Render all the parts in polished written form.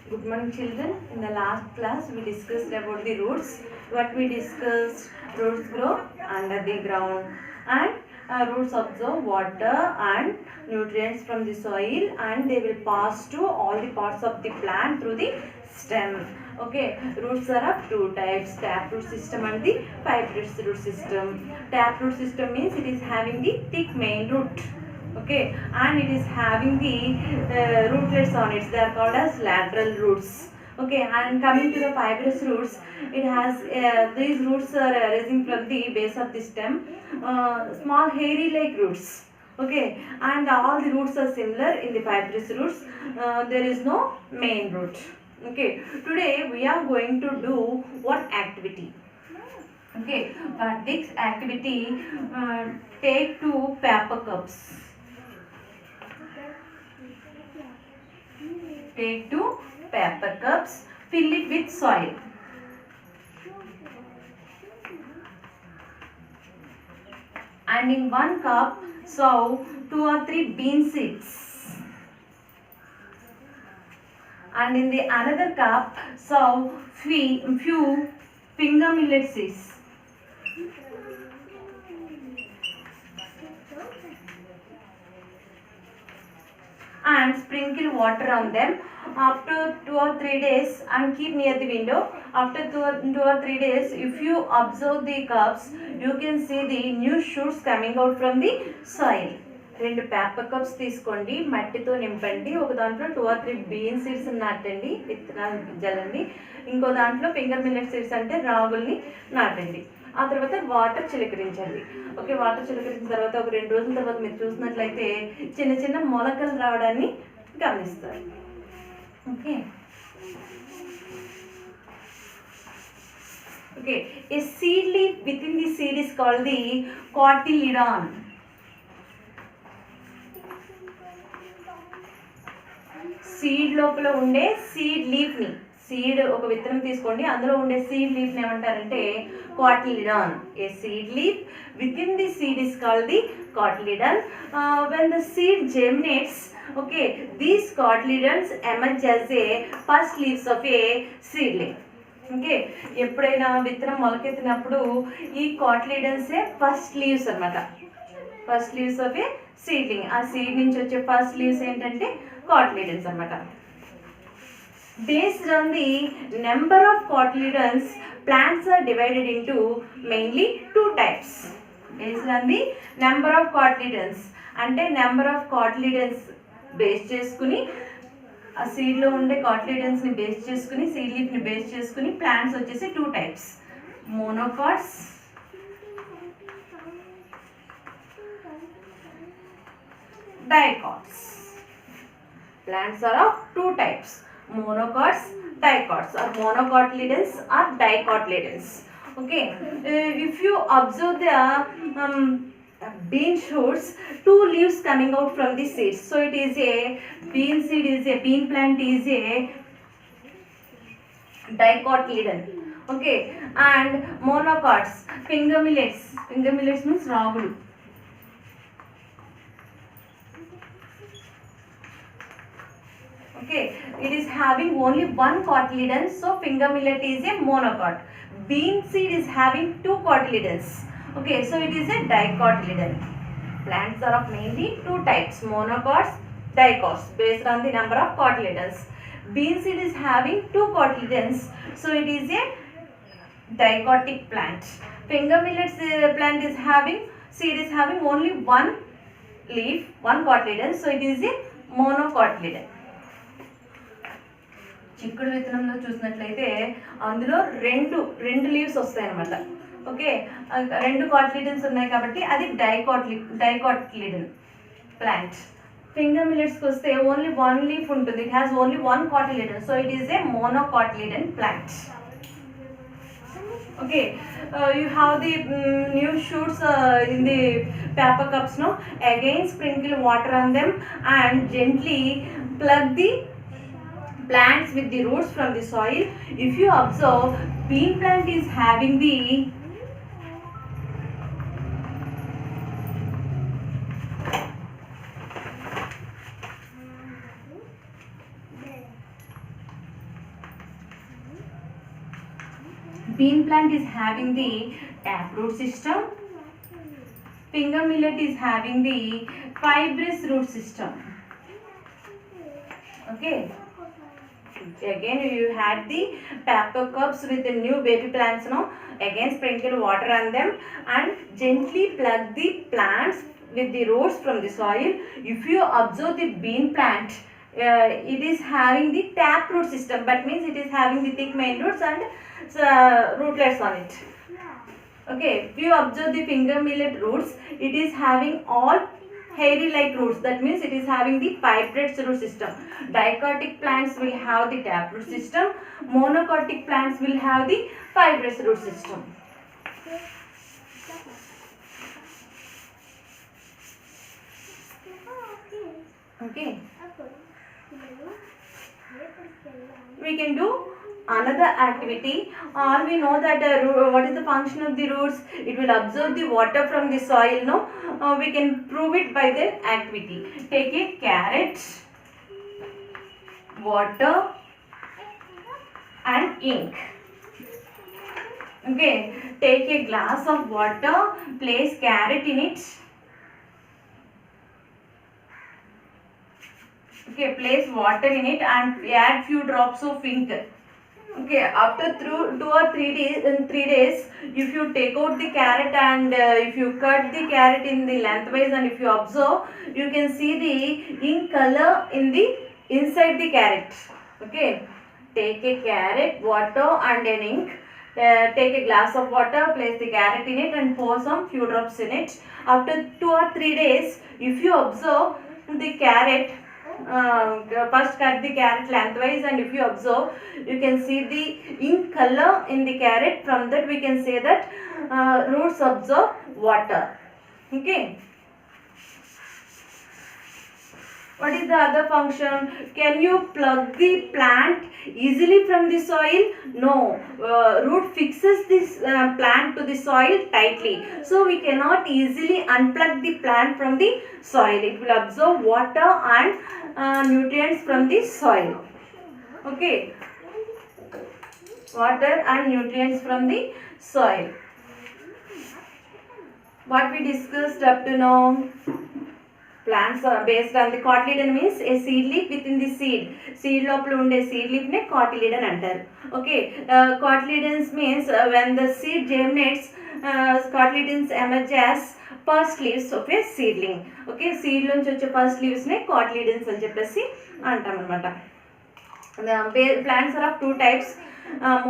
Good morning, children. In the last class, we discussed about the roots. What we discussed, roots grow under the ground, and roots absorb water and nutrients from the soil, and they will pass to all the parts of the plant through the stem. Okay, roots are of two types: taproot system and the fibrous root system. Taproot system means it is having the thick main root. Okay, and it is having the rootlets on it. They are called as lateral roots. Okay, and coming to the fibrous roots, it has these roots are rising from the base of the stem, small hairy like roots. Okay, and all the roots are similar in the fibrous roots. There is no main root. Okay, today we are going to do one activity. Okay, for this activity, take two paper cups. Take two paper cups, fill it with soil. And in one cup, sow 2 or 3 bean seeds. And in the another cup, sow few finger millet seeds. And sprinkle water on them after 2 or 3 days and keep near the window. After 2 or 3 days, if you observe the cups, you can see the new shoots coming out from the soil. 2 paper cups తీసుకోండి, మట్టితో నింపండి. ఒక దాంట్లో 2 or 3 been seeds నాటండి, విత్తనాలు జల్లండి. ఇంకో దాంట్లో finger millet seeds అంటే రాగుల్ని నాటండి. ఆ తర్వాత వాటర్ చిలకరించండి. ఓకే, వాటర్ చిలకరించిన తర్వాత ఒక 2 రోజుల తర్వాత మీరు చూసినట్లయితే చిన్న చిన్న మొలకలు రావడాన్ని గమనిస్తారు. Okay okay a seed leaf within the seed is called the cotyledon. Seed లోపల ఉండే సీడ్ లీఫ్ని, సీడ్ ఒక విత్తనం తీసుకోండి, అందులో ఉండే సీడ్ లీఫ్ని ఏమంటారంటే cotyledon. A seed leaf within the seed is called the cotyledon. When the seed germinates, okay, these cotyledons emerge as a first leaves of a seedling. Okay, ఎప్పుడైనా విత్తనం మొలకెత్తినప్పుడు ఈ కాటిలిడన్సే ఫస్ట్ లీవ్స్ అన్నమాట. First leaves of A seedling. ఆ seed నుంచి వచ్చే first leaves ఏంటంటే cotyledons అన్నమాట. Based on the number of cotyledons, plants are divided into mainly two types. Based on the number of cotyledons, అంటే నెంబర్ ఆఫ్ కాటిలిడన్స్ బేస్ చేసుకుని, ఆ సీడ్లో ఉండే కాటిలిడన్స్ని base చేసుకుని, సీడ్ లీఫ్ని బేస్ చేసుకుని ప్లాంట్స్ వచ్చేసి 2 types: monocots, dicots. Plants are of 2 types: monocots, dicots, or monocotyledons or dicotyledons. Okay, if you observe the bean shoots, 2 leaves coming out from the seeds. So it is a bean seed, is a bean plant is a dicotyledon. Okay, and monocots, finger millets means ragulu. Okay, it is having only one cotyledon, so finger millet is a monocot. Bean seed is having 2 cotyledons. Okay, so it is a dicotyledon. Plants are of mainly 2 types: monocots, dicots, based on the number of cotyledons. Bean seed is having 2 cotyledons, so it is a dicotic plant. Finger millet plant is having, seed is having only one leaf, one cotyledon, so it is a monocotyledon. చిక్కుడు విత్తనంలో చూసినట్లయితే అందులో రెండు leaves వస్తాయి అన్నమాట. Okay, 2 cotyledons ఉన్నాయి కాబట్టి అది డైకాటిలిడన్ plant. Finger మిల్లెట్స్కి వస్తే ఓన్లీ 1 లీఫ్ ఉంటుంది, it has only 1 cotyledon, so it is a monocotyledon plant. Okay, you have the new shoots in the paper cups. No, again sprinkle water on them and gently plug the plants with the roots from the soil. If you observe, bean plant is having the bean plant is having the taproot system. Finger millet is having the fibrous root system. Okay. Again you had the paper cups with the new baby plants now. Again sprinkle water on them and gently plug the plants with the roots from the soil. If you observe the bean plant, it is having the taproot system. That means it is having the thick main roots and rootlets on it. Okay, if you observe the finger millet roots, it is having all hairy like roots. That means it is having the fibrous root system. Dicotic plants will have the taproot system. Monocotic plants will have the fibrous root system. Okay. We can do another activity. All we know that what is the function of the roots? It will absorb the water from the soil. No, we can prove it by the activity. Take a carrot, water and ink. Okay, take a glass of water, place carrot in it. Okay, place water in it and add few drops of ink. Okay, after 2 or 3 days, if you take out the carrot and if you cut the carrot in the lengthwise and if you observe, you can see the ink color in the inside the carrot. Okay, take a carrot, water and an ink. Take a glass of water, place the carrot in it and pour some few drops in it. After 2 or 3 days, if you observe the carrot, first cut the carrot lengthwise and if you observe, you can see the ink color in the carrot. From that we can say that roots absorb water. Okay. What is the other function? Can you plug the plant easily from the soil? No. Root fixes this plant to the soil tightly. So we cannot easily unplug the plant from the soil. It will absorb water and nutrients from the soil. Okay. Water and nutrients from the soil. What we discussed up to now. Plants are based on the cotyledon means a seed leaf within the seed. Seed లోపల ఉండే seed leaf నే cotyledon అంటారు. Okay, cotyledons means when the seed germinates, cotyledons emerge as first leaves of a seedling. Okay, seed నుంచి వచ్చే first leaves నే cotyledons అని చెప్పేసి అంటాం అన్నమాట. Plants are of two types,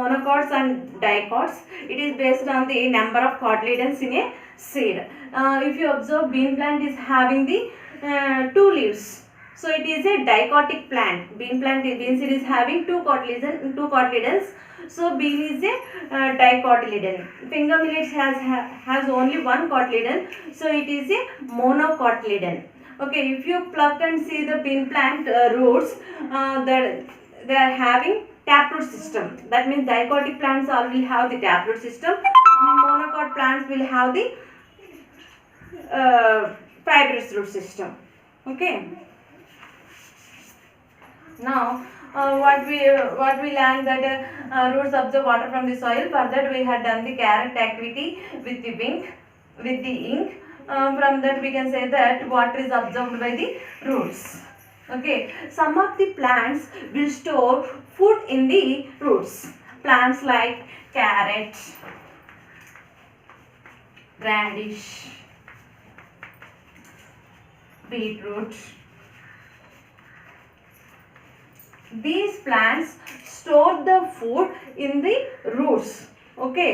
monocots and dicots. It is based on the number of cotyledons in a seed. If you observe, bean plant is having the 2 leaves, so it is a dicotic plant. Bean seed is having two cotyledons, so bean is a dicotyledon. Finger millet has only one cotyledon, so it is a monocotyledon. Okay, if you pluck and see the bean plant roots, they are having taproot system. That means dicotic plants all will have the taproot system. Monocot plants will have the fibrous root system. Okay. Now what we learned that roots absorb water from the soil. For that we had done the carrot activity with the ink. From that we can say that water is absorbed by the roots. Okay, some of the plants will store food in the roots. Plants like carrot, radish, beetroot. These plants store the food in the roots. Okay,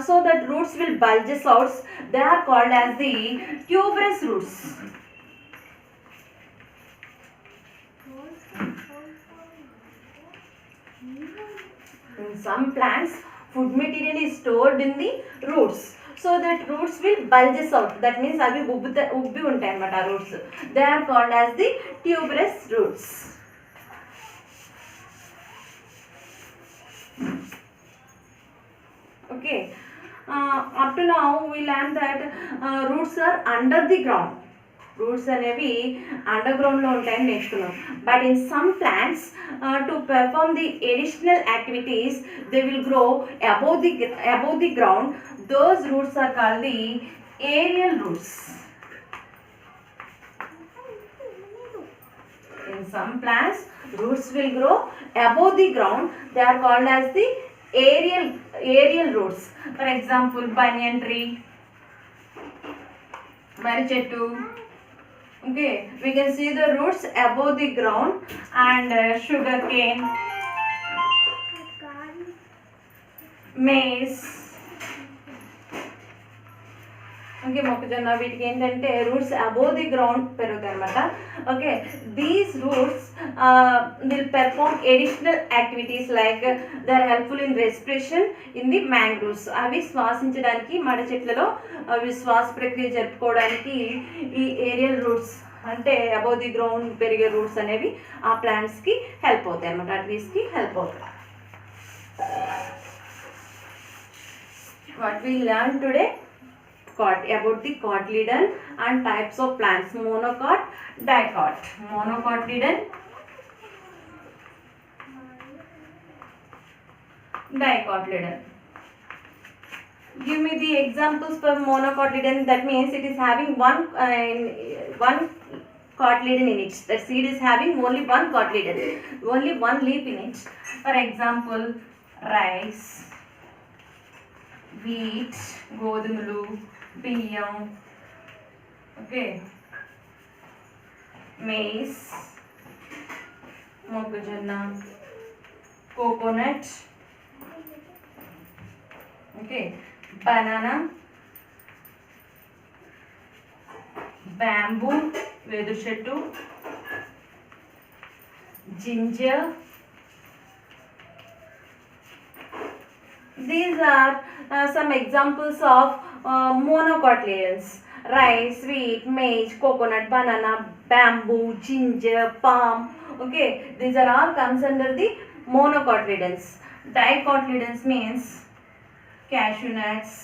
so that roots will bulges out. They are called as the tuberous roots. In some plants, food material is stored in the roots, so that roots will bulges out. That means avi ubbi untayi anamata roots. They are called as the tuberous roots. Okay, up to now we learned that roots are under the ground. Roots అనేవి under గ్రౌండ్లో ఉంటాయని నేర్చుకున్నాం. But in some plants to perform the additional activities they will grow above the ground. Those roots are called the aerial roots. In some plants roots will grow above the ground. They are called as the aerial roots. For example, banyan tree, mari chettu. Okay, we can see the roots above the ground. And sugar cane, maize. Okay, మొక్కజొన్న, వీటికి ఏంటంటే roots above the ground పెరుగుతాయి అనమాట. Okay, these roots will perform additional activities like they are helpful in respiration in the mangroves. అవి శ్వాసించడానికి మడ చెట్లలో అవి శ్వాస ప్రక్రియ జరుపుకోవడానికి ఈ ఏరియల్ రూట్స్ అంటే అబోవ్ ది గ్రౌండ్ పెరిగే రూట్స్ అనేవి ఆ ప్లాంట్స్కి హెల్ప్ అవుతాయి అనమాట, ఆ ట్రీస్కి హెల్ప్ అవుతాయి. What we learn today about the cotyledon and types of plants: monocot, dicot. Monocotyledon, dicotyledon. Give me the examples for monocotyledon. That means it is having one cotyledon in it. The seed is having only one cotyledon, only one leaf in it. For example, rice, wheat, గోధుమలు, బియ్యం. Okay, maize, మొక్కజొన్న, coconut. Okay, banana, bamboo, వెదురు చెట్టు, ginger. These are some examples of monocotyledons: rice, wheat, maize, coconut, banana, bamboo, ginger, palm. Okay, these are all comes under the monocotyledons. Dicotyledons means cashew nuts,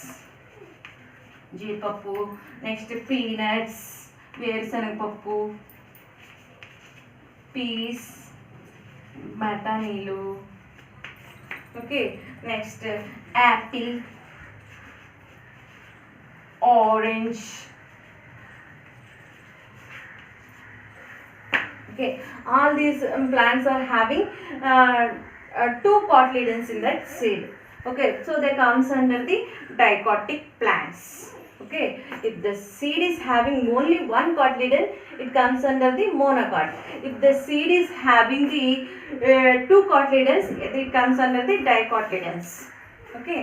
jeepappu, next peanuts, వేరుశనగపప్పు, peas, బఠానీలు. Okay, next apple, orange. Okay, all these plants are having two cotyledons in that seed. Okay, so they comes under the dicotic plants. Okay, if the seed is having only one cotyledon, it comes under the monocot. If the seed is having the two cotyledons, it comes under the dicotyledons. Okay.